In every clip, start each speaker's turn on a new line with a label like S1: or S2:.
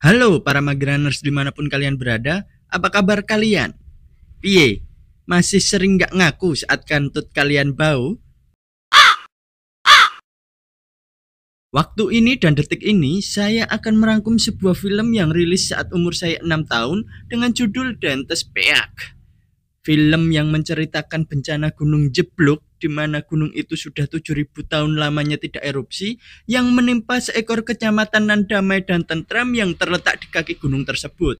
S1: Halo para Magraners dimanapun kalian berada, apa kabar kalian? Piye? Masih sering gak ngaku saat kantut kalian bau? Waktu ini dan detik ini, saya akan merangkum sebuah film yang rilis saat umur saya 6 tahun dengan judul Dante's Peak. Film yang menceritakan bencana gunung jeblok di mana gunung itu sudah 7.000 tahun lamanya tidak erupsi yang menimpa seekor kecamatan nan damai dan tentram yang terletak di kaki gunung tersebut.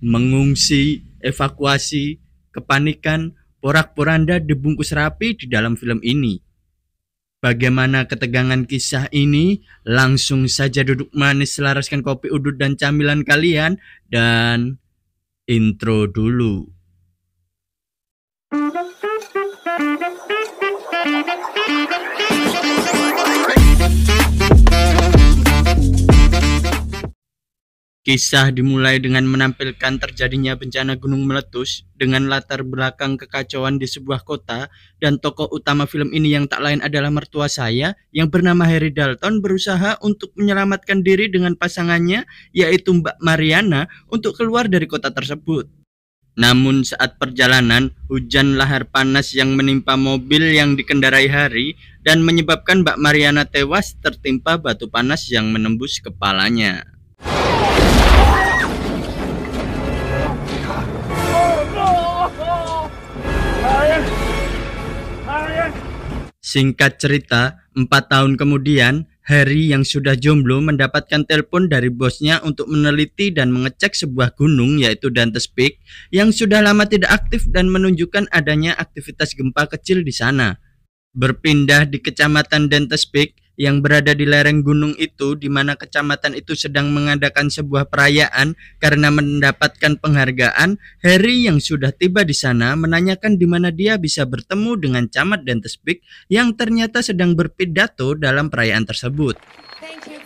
S1: Mengungsi, evakuasi, kepanikan, porak-poranda dibungkus rapi di dalam film ini. Bagaimana ketegangan kisah ini? Langsung saja duduk manis, selaraskan kopi udut dan camilan kalian, dan intro dulu. Kisah dimulai dengan menampilkan terjadinya bencana gunung meletus dengan latar belakang kekacauan di sebuah kota, dan tokoh utama film ini yang tak lain adalah mertua saya yang bernama Harry Dalton berusaha untuk menyelamatkan diri dengan pasangannya yaitu Mbak Mariana untuk keluar dari kota tersebut. Namun saat perjalanan, hujan lahar panas yang menimpa mobil yang dikendarai Harry dan menyebabkan Mbak Mariana tewas tertimpa batu panas yang menembus kepalanya. Singkat cerita, 4 tahun kemudian, Harry yang sudah jomblo mendapatkan telepon dari bosnya untuk meneliti dan mengecek sebuah gunung yaitu Dante's Peak yang sudah lama tidak aktif dan menunjukkan adanya aktivitas gempa kecil di sana. Berpindah di kecamatan Dante's Peak yang berada di lereng gunung itu, di mana kecamatan itu sedang mengadakan sebuah perayaan karena mendapatkan penghargaan. Harry yang sudah tiba di sana menanyakan di mana dia bisa bertemu dengan camat Dante's Peak yang ternyata sedang berpidato dalam perayaan tersebut.
S2: Thank you.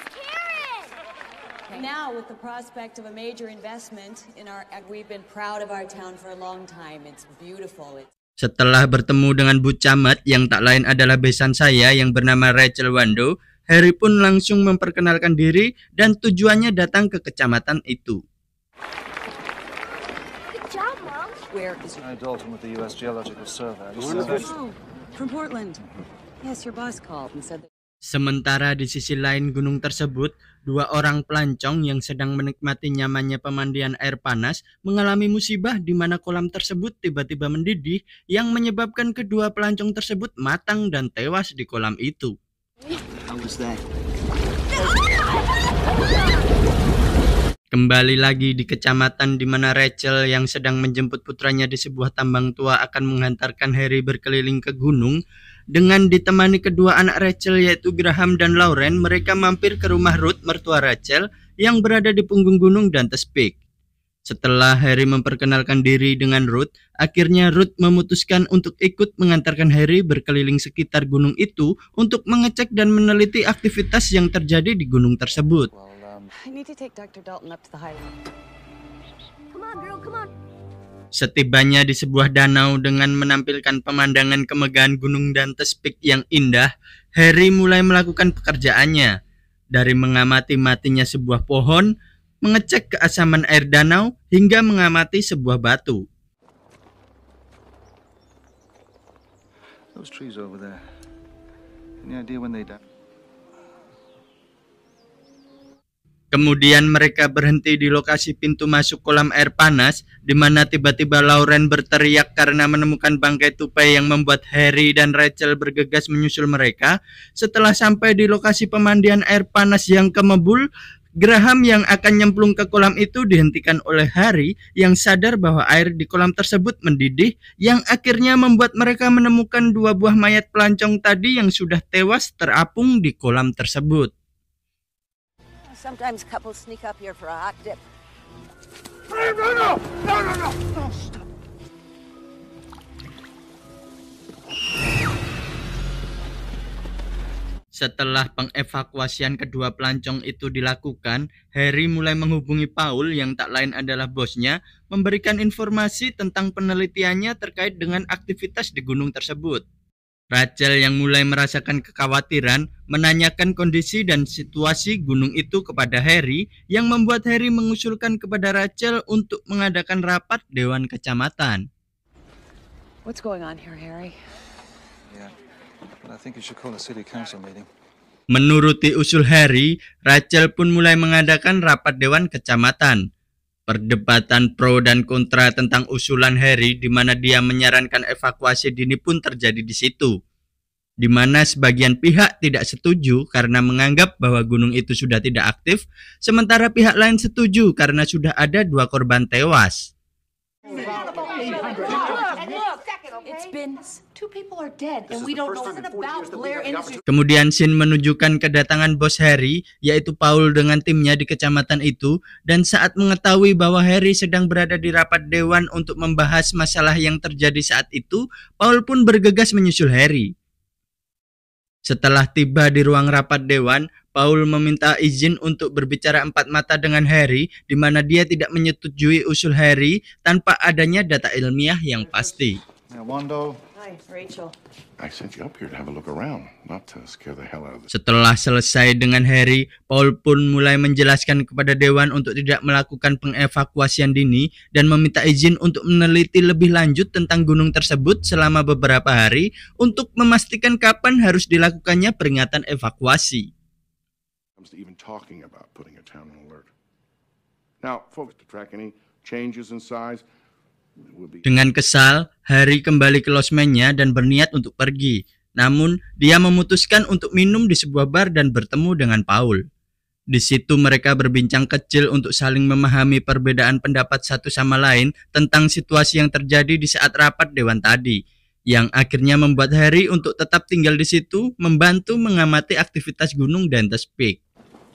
S2: Now, with the prospect of a major investment in we've been proud of our town for a long time. It's beautiful.
S1: Setelah bertemu dengan Bu Camat yang tak lain adalah besan saya yang bernama Rachel Wando, Harry pun langsung memperkenalkan diri dan tujuannya datang ke kecamatan itu.
S3: Good job, Mom.
S2: Where is
S4: I'm Dalton with the U.S. Geological Survey.
S2: Oh, from Portland. Yes, your boss called and said that.
S1: Sementara di sisi lain gunung tersebut, 2 orang pelancong yang sedang menikmati nyamannya pemandian air panas mengalami musibah di mana kolam tersebut tiba-tiba mendidih yang menyebabkan kedua pelancong tersebut matang dan tewas di kolam itu. Kembali lagi di kecamatan di mana Rachel yang sedang menjemput putranya di sebuah tambang tua akan menghantarkan Harry berkeliling ke gunung. Dengan ditemani kedua anak Rachel yaitu Graham dan Lauren, mereka mampir ke rumah Ruth, mertua Rachel, yang berada di punggung gunung Dante's Peak. Setelah Harry memperkenalkan diri dengan Ruth, akhirnya Ruth memutuskan untuk ikut mengantarkan Harry berkeliling sekitar gunung itu untuk mengecek dan meneliti aktivitas yang terjadi di gunung tersebut.
S2: I need to take Dr. Dalton up to the highway.
S3: Come on, girl, come on.
S1: Setibanya di sebuah danau dengan menampilkan pemandangan kemegahan gunung Dante's Peak yang indah, Harry mulai melakukan pekerjaannya. Dari mengamati matinya sebuah pohon, mengecek keasaman air danau, hingga mengamati sebuah batu.
S4: Those trees over there. Any idea when they died?
S1: Kemudian mereka berhenti di lokasi pintu masuk kolam air panas, di mana tiba-tiba Lauren berteriak karena menemukan bangkai tupai yang membuat Harry dan Rachel bergegas menyusul mereka. Setelah sampai di lokasi pemandian air panas yang kemebul, Graham yang akan nyemplung ke kolam itu dihentikan oleh Harry yang sadar bahwa air di kolam tersebut mendidih, yang akhirnya membuat mereka menemukan 2 buah mayat pelancong tadi yang sudah tewas terapung di kolam tersebut.
S2: Sometimes couples sneak up here for a hot dip.
S4: No! Stop.
S1: Setelah pengevakuasian kedua pelancong itu dilakukan, Harry mulai menghubungi Paul yang tak lain adalah bosnya, memberikan informasi tentang penelitiannya terkait dengan aktivitas di gunung tersebut. Rachel yang mulai merasakan kekhawatiran menanyakan kondisi dan situasi gunung itu kepada Harry, yang membuat Harry mengusulkan kepada Rachel untuk mengadakan rapat Dewan Kecamatan.
S2: What's going on here, Harry?
S4: Yeah. But I think you should call a city council meeting.
S1: Menuruti usul Harry, Rachel pun mulai mengadakan rapat Dewan Kecamatan. Perdebatan pro dan kontra tentang usulan Harry, di mana dia menyarankan evakuasi dini pun terjadi di situ. Di mana sebagian pihak tidak setuju karena menganggap bahwa gunung itu sudah tidak aktif, sementara pihak lain setuju karena sudah ada 2 korban tewas.
S2: It's been 2 people are dead and we don't know about Blair Industries.
S1: Kemudian scene menunjukkan kedatangan bos Harry, yaitu Paul dengan timnya di kecamatan itu, dan saat mengetahui bahwa Harry sedang berada di rapat dewan untuk membahas masalah yang terjadi saat itu, Paul pun bergegas menyusul Harry. Setelah tiba di ruang rapat dewan, Paul meminta izin untuk berbicara 4 mata dengan Harry, di mana dia tidak menyetujui usul Harry tanpa adanya data ilmiah yang pasti.
S4: Now, Wando,
S2: Hi, Rachel.
S5: I sent you up here to have a look around, not to scare the hell out of the...
S1: Setelah selesai dengan Harry, Paul pun mulai menjelaskan kepada Dewan untuk tidak melakukan pengevakuasian dini dan meminta izin untuk meneliti lebih lanjut tentang gunung tersebut selama beberapa hari untuk memastikan kapan harus dilakukannya peringatan evakuasi.
S5: Comes to even talking about putting a town on alert. Now, folks, to track any changes in size, it would be...
S1: Dengan kesal, Harry kembali ke losmennya dan berniat untuk pergi. Namun, dia memutuskan untuk minum di sebuah bar dan bertemu dengan Paul. Di situ mereka berbincang kecil untuk saling memahami perbedaan pendapat satu sama lain tentang situasi yang terjadi di saat rapat dewan tadi, yang akhirnya membuat Harry untuk tetap tinggal di situ, membantu mengamati aktivitas gunung Dante's Peak.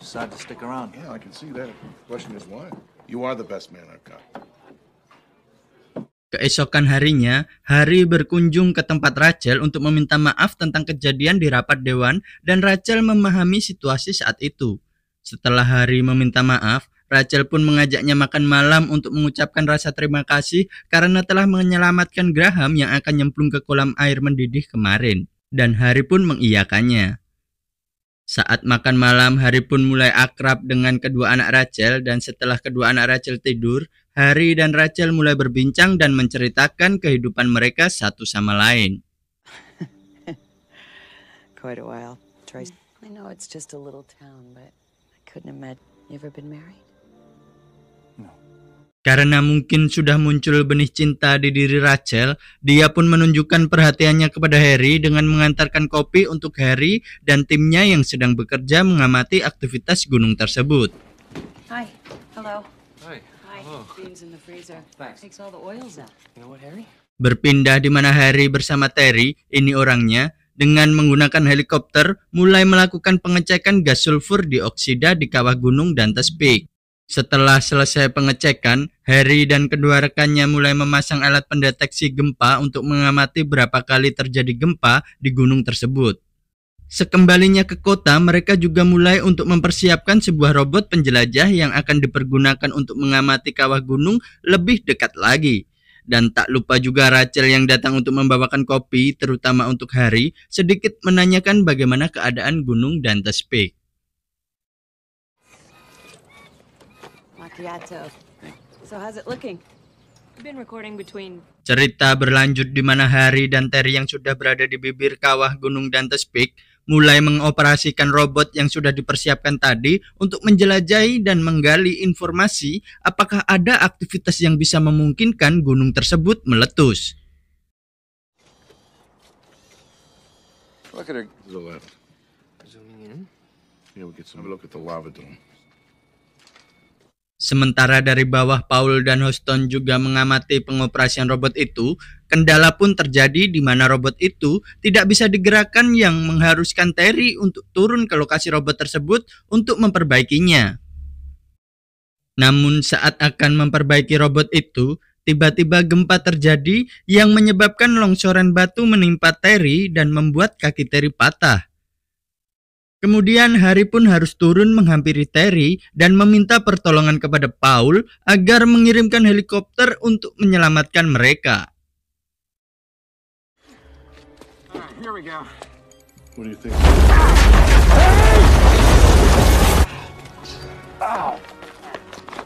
S4: decide to stick around.
S5: Yeah, I can see that. The question is why? You are the best man I've got.
S1: Keesokan harinya, Harry berkunjung ke tempat Rachel untuk meminta maaf tentang kejadian di rapat dewan dan Rachel memahami situasi saat itu. Setelah Harry meminta maaf, Rachel pun mengajaknya makan malam untuk mengucapkan rasa terima kasih karena telah menyelamatkan Graham yang akan nyemplung ke kolam air mendidih kemarin. Dan Harry pun mengiyakannya. Saat makan malam, Harry pun mulai akrab dengan kedua anak Rachel dan setelah kedua anak Rachel tidur, Harry dan Rachel mulai berbincang dan menceritakan kehidupan mereka satu sama lain.
S2: Quite a while. Trace. I know it's just a little town, but I couldn't imagine. You ever been married?
S1: Karena mungkin sudah muncul benih cinta di diri Rachel, dia pun menunjukkan perhatiannya kepada Harry dengan mengantarkan kopi untuk Harry dan timnya yang sedang bekerja mengamati aktivitas gunung tersebut.
S2: Hi. Hello.
S4: Hi.
S2: Hi. Beans in the freezer.
S6: Thanks.
S2: Takes all the oils out.
S6: You know what, Harry?
S1: Berpindah di mana Harry bersama Terry, ini orangnya, dengan menggunakan helikopter mulai melakukan pengecekan gas sulfur dioksida di kawah gunung Dante's Peak. Setelah selesai pengecekan, Harry dan kedua rekannya mulai memasang alat pendeteksi gempa untuk mengamati berapa kali terjadi gempa di gunung tersebut. Sekembalinya ke kota, mereka juga mulai untuk mempersiapkan sebuah robot penjelajah yang akan dipergunakan untuk mengamati kawah gunung lebih dekat lagi. Dan tak lupa juga Rachel yang datang untuk membawakan kopi, terutama untuk Harry, sedikit menanyakan bagaimana keadaan gunung Dante's Peak.
S2: Macchiato. So how's it looking?
S6: We've been recording between...
S1: Cerita berlanjut di mana Harry dan Terry yang sudah berada di bibir kawah gunung Dante's Peak mulai mengoperasikan robot yang sudah dipersiapkan tadi untuk menjelajahi dan menggali informasi apakah ada aktivitas yang bisa memungkinkan gunung tersebut meletus.
S5: Look at the left.
S6: Zooming in.
S5: Yeah, we get some look at the lava dome.
S1: Sementara dari bawah, Paul dan Houston juga mengamati pengoperasian robot itu. Kendala pun terjadi di mana robot itu tidak bisa digerakkan yang mengharuskan Terry untuk turun ke lokasi robot tersebut untuk memperbaikinya. Namun saat akan memperbaiki robot itu, tiba-tiba gempa terjadi yang menyebabkan longsoran batu menimpa Terry dan membuat kaki Terry patah. Kemudian Harry pun harus turun menghampiri Terry dan meminta pertolongan kepada Paul agar mengirimkan helikopter untuk menyelamatkan mereka.
S5: Here
S4: we go.
S5: What do you think?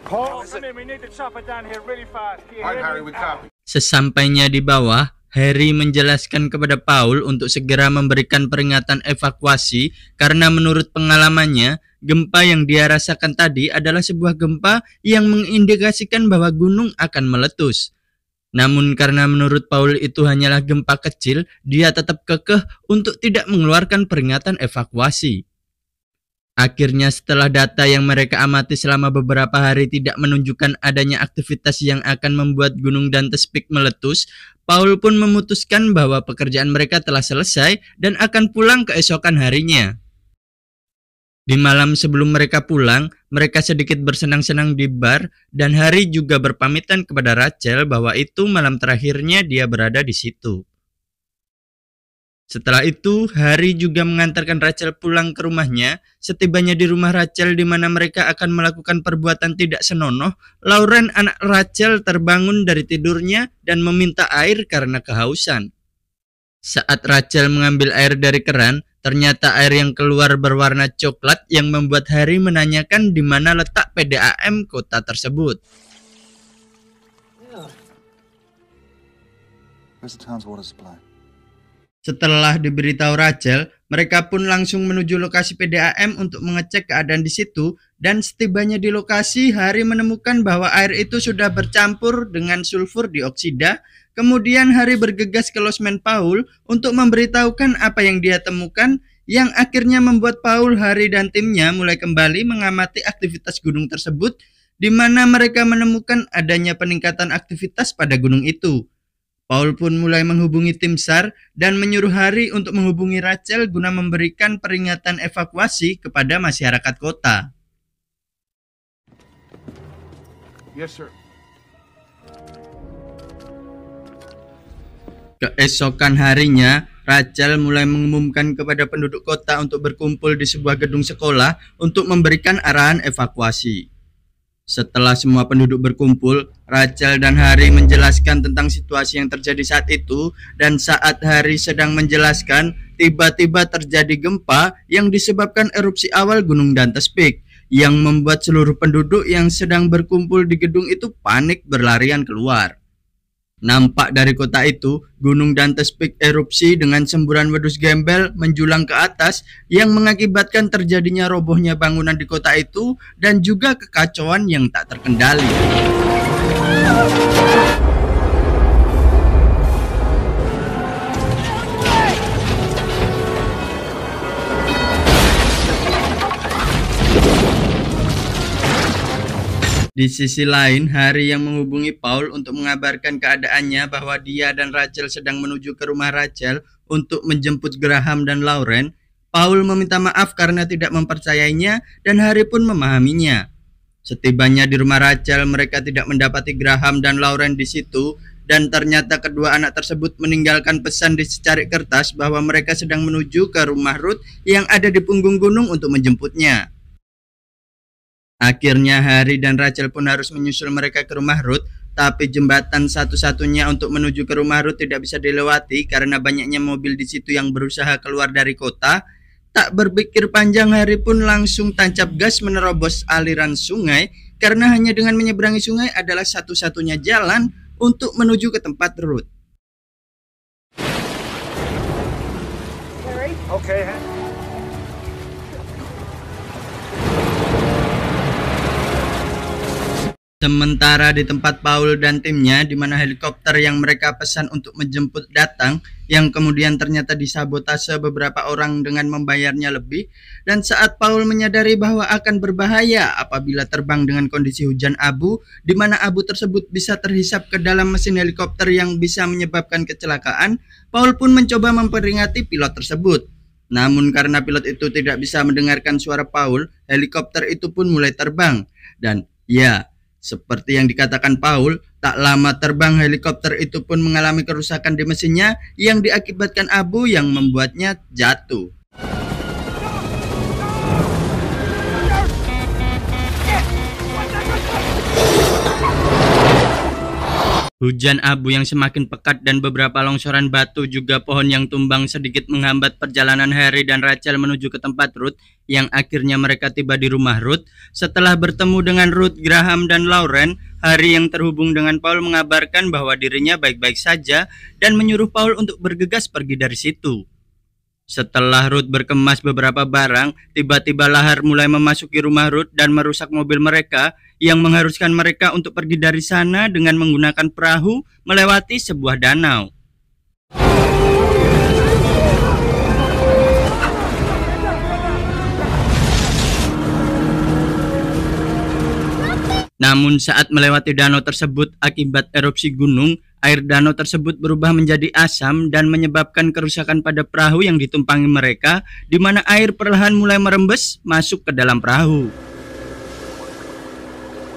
S4: Paul, we need to chop it down here really fast.
S5: All right, Harry, we copy.
S1: Sesampainya di bawah, Harry menjelaskan kepada Paul untuk segera memberikan peringatan evakuasi karena menurut pengalamannya, gempa yang dia rasakan tadi adalah sebuah gempa yang mengindikasikan bahwa gunung akan meletus. Namun karena menurut Paul itu hanyalah gempa kecil, dia tetap kekeh untuk tidak mengeluarkan peringatan evakuasi. Akhirnya setelah data yang mereka amati selama beberapa hari tidak menunjukkan adanya aktivitas yang akan membuat gunung Dante's Peak meletus, Paul pun memutuskan bahwa pekerjaan mereka telah selesai dan akan pulang keesokan harinya. Di malam sebelum mereka pulang, mereka sedikit bersenang-senang di bar dan Harry juga berpamitan kepada Rachel bahwa itu malam terakhirnya dia berada di situ. Setelah itu, Harry juga mengantarkan Rachel pulang ke rumahnya. Setibanya di rumah Rachel di mana mereka akan melakukan perbuatan tidak senonoh, Lauren anak Rachel terbangun dari tidurnya dan meminta air karena kehausan. Saat Rachel mengambil air dari keran, ternyata air yang keluar berwarna coklat yang membuat Harry menanyakan di mana letak PDAM kota tersebut.
S4: Where's the town's water supply?
S1: Setelah diberitahu Rachel, mereka pun langsung menuju lokasi PDAM untuk mengecek keadaan di situ dan setibanya di lokasi, Harry menemukan bahwa air itu sudah bercampur dengan sulfur dioksida. Kemudian Harry bergegas ke losmen Paul untuk memberitahukan apa yang dia temukan, yang akhirnya membuat Paul, Harry dan timnya mulai kembali mengamati aktivitas gunung tersebut, di mana mereka menemukan adanya peningkatan aktivitas pada gunung itu. Paul pun mulai menghubungi tim SAR dan menyuruh Harry untuk menghubungi Rachel guna memberikan peringatan evakuasi kepada masyarakat kota.
S5: Yes, sir.
S1: Keesokan harinya, Rachel mulai mengumumkan kepada penduduk kota untuk berkumpul di sebuah gedung sekolah untuk memberikan arahan evakuasi. Setelah semua penduduk berkumpul, Rachel dan Harry menjelaskan tentang situasi yang terjadi saat itu, dan saat Harry sedang menjelaskan, tiba-tiba terjadi gempa yang disebabkan erupsi awal Gunung Dante's Peak, yang membuat seluruh penduduk yang sedang berkumpul di gedung itu panik berlarian keluar. Nampak dari kota itu, Gunung Dante's Peak erupsi dengan semburan wedus gembel menjulang ke atas yang mengakibatkan terjadinya robohnya bangunan di kota itu dan juga kekacauan yang tak terkendali. Di sisi lain, Harry yang menghubungi Paul untuk mengabarkan keadaannya bahwa dia dan Rachel sedang menuju ke rumah Rachel untuk menjemput Graham dan Lauren. Paul meminta maaf karena tidak mempercayainya dan Harry pun memahaminya. Setibanya di rumah Rachel, mereka tidak mendapati Graham dan Lauren di situ dan ternyata kedua anak tersebut meninggalkan pesan di secari kertas bahwa mereka sedang menuju ke rumah Ruth yang ada di punggung gunung untuk menjemputnya. Akhirnya Harry dan Rachel pun harus menyusul mereka ke rumah Ruth, tapi jembatan satu-satunya untuk menuju ke rumah Ruth tidak bisa dilewati karena banyaknya mobil di situ yang berusaha keluar dari kota. Tak berpikir panjang, Harry pun langsung tancap gas menerobos aliran sungai karena hanya dengan menyeberangi sungai adalah satu-satunya jalan untuk menuju ke tempat Ruth.
S4: Okay.
S1: Sementara di tempat Paul dan timnya, di mana helikopter yang mereka pesan untuk menjemput datang, yang kemudian ternyata disabotase beberapa orang dengan membayarnya lebih, dan saat Paul menyadari bahwa akan berbahaya apabila terbang dengan kondisi hujan abu, di mana abu tersebut bisa terhisap ke dalam mesin helikopter yang bisa menyebabkan kecelakaan, Paul pun mencoba memperingati pilot tersebut. Namun karena pilot itu tidak bisa mendengarkan suara Paul, helikopter itu pun mulai terbang, dan ya, seperti yang dikatakan Paul, tak lama terbang helikopter itu pun mengalami kerusakan di mesinnya yang diakibatkan abu yang membuatnya jatuh. Hujan abu yang semakin pekat dan beberapa longsoran batu juga pohon yang tumbang sedikit menghambat perjalanan Harry dan Rachel menuju ke tempat Ruth, yang akhirnya mereka tiba di rumah Ruth. Setelah bertemu dengan Ruth, Graham, dan Lauren, Harry yang terhubung dengan Paul mengabarkan bahwa dirinya baik-baik saja dan menyuruh Paul untuk bergegas pergi dari situ. Setelah Ruth berkemas beberapa barang, tiba-tiba lahar mulai memasuki rumah Ruth dan merusak mobil mereka, yang mengharuskan mereka untuk pergi dari sana dengan menggunakan perahu melewati sebuah danau. Namun saat melewati danau tersebut akibat erupsi gunung, air danau tersebut berubah menjadi asam dan menyebabkan kerusakan pada perahu yang ditumpangi mereka, di mana air perlahan mulai merembes masuk ke dalam perahu.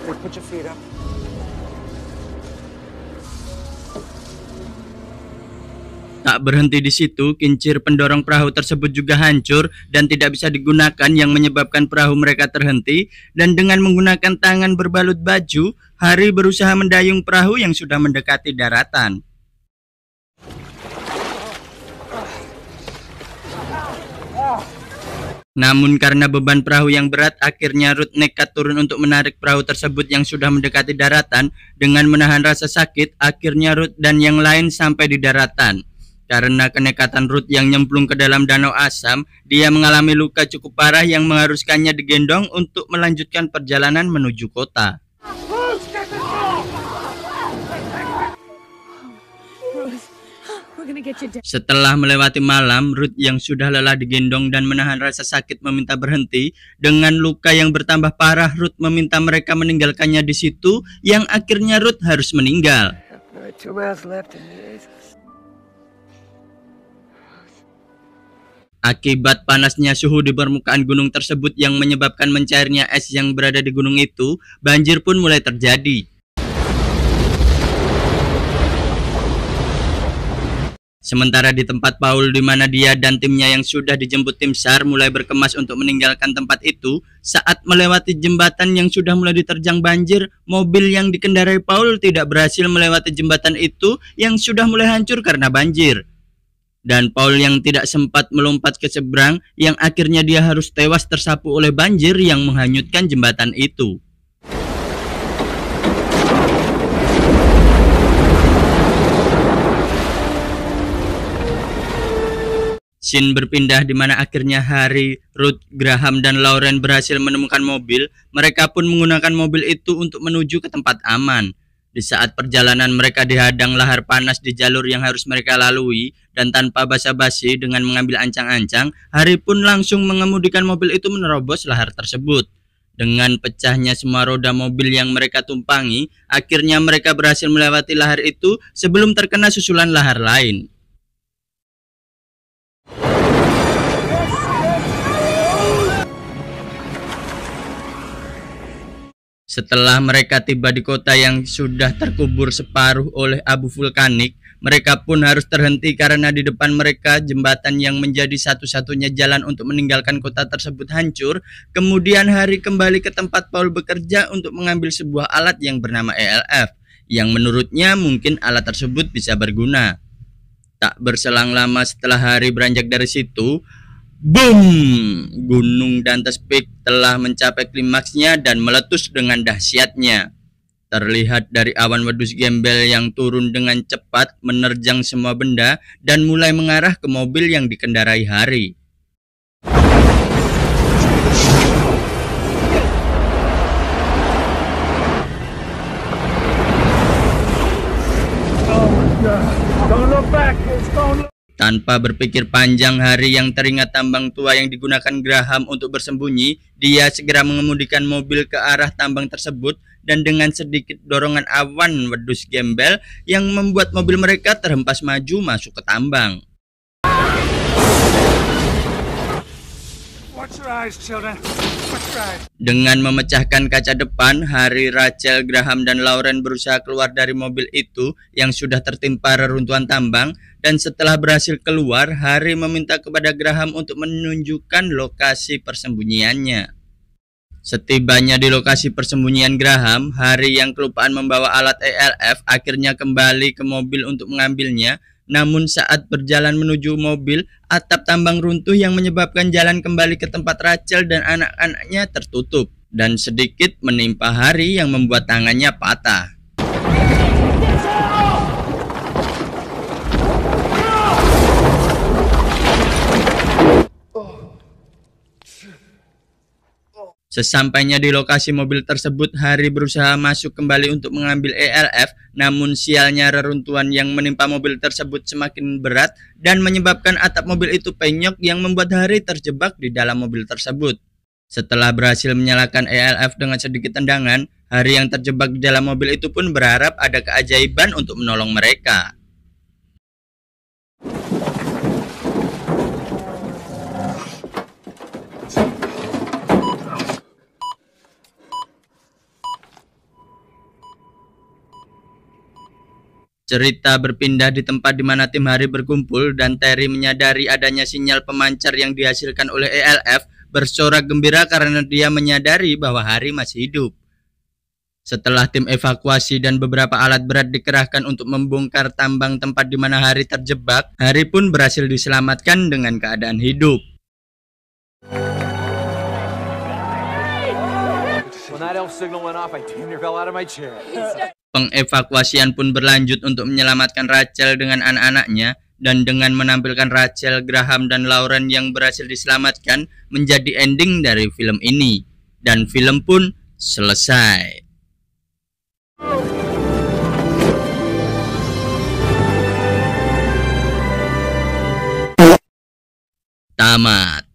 S4: Put your feet up.
S1: Tak berhenti di situ, kincir pendorong perahu tersebut juga hancur dan tidak bisa digunakan, yang menyebabkan perahu mereka terhenti. Dan dengan menggunakan tangan berbalut baju, Harry berusaha mendayung perahu yang sudah mendekati daratan. Namun karena beban perahu yang berat, akhirnya Ruth nekat turun untuk menarik perahu tersebut yang sudah mendekati daratan. Dengan menahan rasa sakit, akhirnya Ruth dan yang lain sampai di daratan. Karena kenekatan Ruth yang nyemplung ke dalam danau asam, dia mengalami luka cukup parah yang mengharuskannya digendong untuk melanjutkan perjalanan menuju kota. Setelah melewati malam, Ruth yang sudah lelah digendong dan menahan rasa sakit meminta berhenti. Dengan luka yang bertambah parah, Ruth meminta mereka meninggalkannya di situ, yang akhirnya Ruth harus meninggal. Akibat panasnya suhu di permukaan gunung tersebut yang menyebabkan mencairnya es yang berada di gunung itu, banjir pun mulai terjadi. Sementara di tempat Paul, di mana dia dan timnya yang sudah dijemput tim SAR mulai berkemas untuk meninggalkan tempat itu, saat melewati jembatan yang sudah mulai diterjang banjir, mobil yang dikendarai Paul tidak berhasil melewati jembatan itu yang sudah mulai hancur karena banjir. Dan Paul yang tidak sempat melompat ke seberang, yang akhirnya dia harus tewas tersapu oleh banjir yang menghanyutkan jembatan itu. Scene berpindah di mana akhirnya Harry, Ruth, Graham, dan Lauren berhasil menemukan mobil. Mereka pun menggunakan mobil itu untuk menuju ke tempat aman. Di saat perjalanan mereka dihadang lahar panas di jalur yang harus mereka lalui, dan tanpa basa-basi dengan mengambil ancang-ancang, Harry pun langsung mengemudikan mobil itu menerobos lahar tersebut. Dengan pecahnya semua roda mobil yang mereka tumpangi, akhirnya mereka berhasil melewati lahar itu sebelum terkena susulan lahar lain. Setelah mereka tiba di kota yang sudah terkubur separuh oleh abu vulkanik, mereka pun harus terhenti karena di depan mereka jembatan yang menjadi satu-satunya jalan untuk meninggalkan kota tersebut hancur. Kemudian Harry kembali ke tempat Paul bekerja untuk mengambil sebuah alat yang bernama ELF, yang menurutnya mungkin alat tersebut bisa berguna. Tak berselang lama setelah Harry beranjak dari situ, boom! Gunung Dantes Peak telah mencapai klimaksnya dan meletus dengan dahsyatnya. Terlihat dari awan wedus gembel yang turun dengan cepat menerjang semua benda dan mulai mengarah ke mobil yang dikendarai Harry. Tanpa berpikir panjang, Harry yang teringat tambang tua yang digunakan Graham untuk bersembunyi, dia segera mengemudikan mobil ke arah tambang tersebut, dan dengan sedikit dorongan awan wedus gembel yang membuat mobil mereka terhempas maju masuk ke tambang. Dengan memecahkan kaca depan, Harry, Rachel, Graham, dan Lauren berusaha keluar dari mobil itu yang sudah tertimpa reruntuhan tambang. Dan setelah berhasil keluar, Harry meminta kepada Graham untuk menunjukkan lokasi persembunyiannya. Setibanya di lokasi persembunyian Graham, Harry yang kelupaan membawa alat ELF akhirnya kembali ke mobil untuk mengambilnya. Namun saat berjalan menuju mobil, atap tambang runtuh yang menyebabkan jalan kembali ke tempat Rachel dan anak-anaknya tertutup. Dan sedikit menimpa Harry yang membuat tangannya patah. Sesampainya di lokasi mobil tersebut, Harry berusaha masuk kembali untuk mengambil ELF, namun sialnya reruntuhan yang menimpa mobil tersebut semakin berat dan menyebabkan atap mobil itu penyok yang membuat Harry terjebak di dalam mobil tersebut. Setelah berhasil menyalakan ELF dengan sedikit tendangan, Harry yang terjebak di dalam mobil itu pun berharap ada keajaiban untuk menolong mereka. Cerita berpindah di tempat di mana tim Harry berkumpul dan Terry menyadari adanya sinyal pemancar yang dihasilkan oleh ELF, bersorak gembira karena dia menyadari bahwa Harry masih hidup. Setelah tim evakuasi dan beberapa alat berat dikerahkan untuk membongkar tambang tempat di mana Harry terjebak, Harry pun berhasil diselamatkan dengan keadaan hidup.
S7: When that elf signal went off, I damn near fell out of my chair.
S1: Pengevakuasian pun berlanjut untuk menyelamatkan Rachel dengan anak-anaknya, dan dengan menampilkan Rachel, Graham, dan Lauren yang berhasil diselamatkan menjadi ending dari film ini. Dan film pun selesai. Tamat.